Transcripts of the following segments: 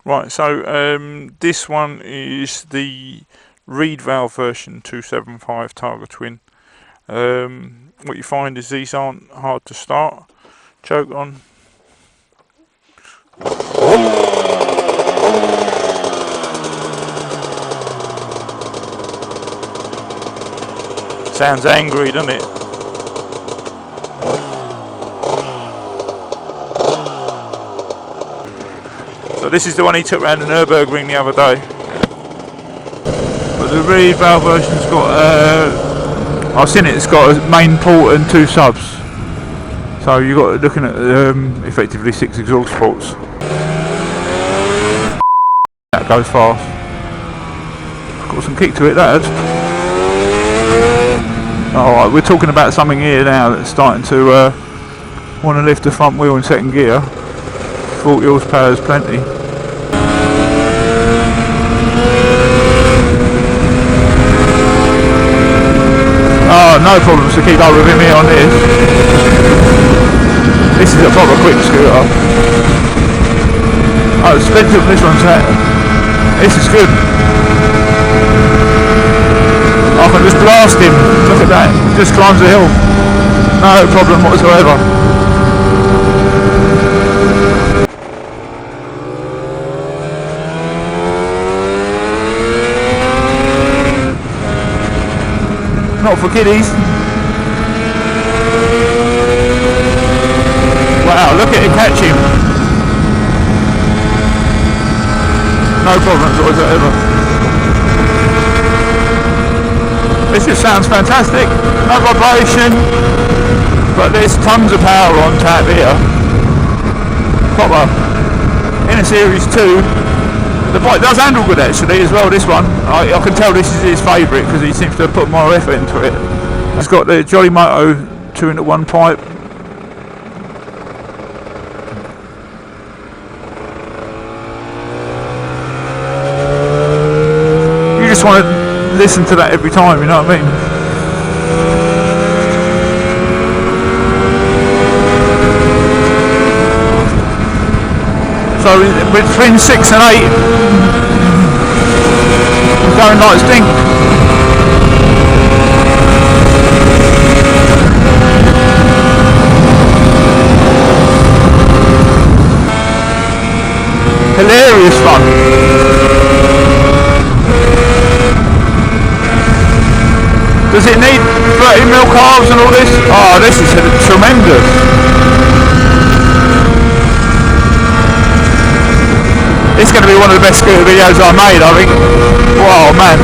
Right, so this one is the reed valve version 275 Targa twin. What you find is these aren't hard to start. Choke on. Sounds angry, doesn't it? So this is the one he took around the Nürburgring the other day. But the reed valve version's got, I've seen it's got a main port and 2 subs. So you've got looking at effectively 6 exhaust ports. That goes fast. Got some kick to it, that has. Alright, we're talking about something here now that's starting to want to lift the front wheel in second gear. 40 horsepower is plenty. Oh, no problems to keep up with him here on this. This is a proper quick scooter. Oh, the spin tilt this one's that. This is good. I can just blast him. Look at that. He just climbs the hill. No problem whatsoever. Not for kiddies. Wow, look at it catch him. No problems whatsoever. This just sounds fantastic. No vibration, but there's tons of power on tap here. Proper. In a Series 2. The bike does handle good actually as well, this one. I can tell this is his favourite because he seems to have put more effort into it. It's got the Jolly Moto 2-into-1 pipe. You just want to listen to that every time, you know what I mean? So between 6 and 8, I'm going like stink. Hilarious fun. Does it need 30mm carbs and all this? Oh, this is tremendous. It's going to be one of the best scooter videos I made, I think. Wow, man.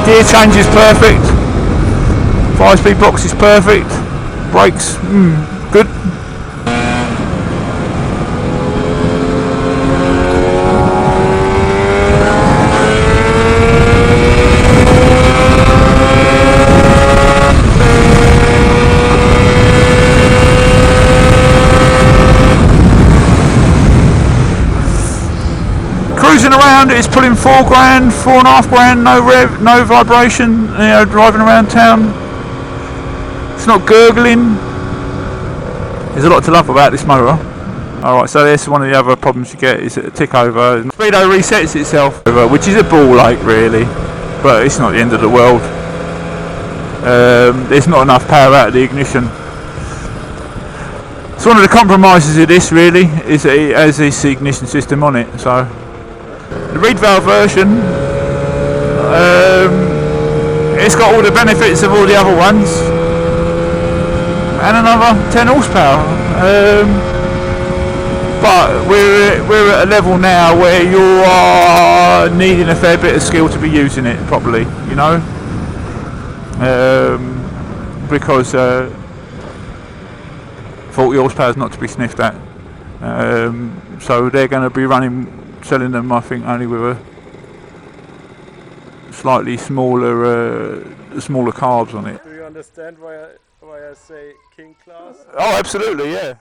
Gear change is perfect. 5-speed box is perfect. Brakes, good. Cruising around, it's pulling 4 grand, 4.5 grand, no rev, no vibration, you know, driving around town. It's not gurgling. There's a lot to love about this motor. Alright, so this is one of the other problems you get, is that a tick over. Speedo resets itself, which is a ball ache really, but it's not the end of the world. There's not enough power out of the ignition. So one of the compromises of this really is that it has this ignition system on it. So the reed valve version, it's got all the benefits of all the other ones and another 10 horsepower, but we're at a level now where you are needing a fair bit of skill to be using it properly, you know, because 40 horsepower is not to be sniffed at. So they're going to be selling them, I think, only with a slightly smaller carbs on it. Do you understand why I say king class? Oh, absolutely, yeah.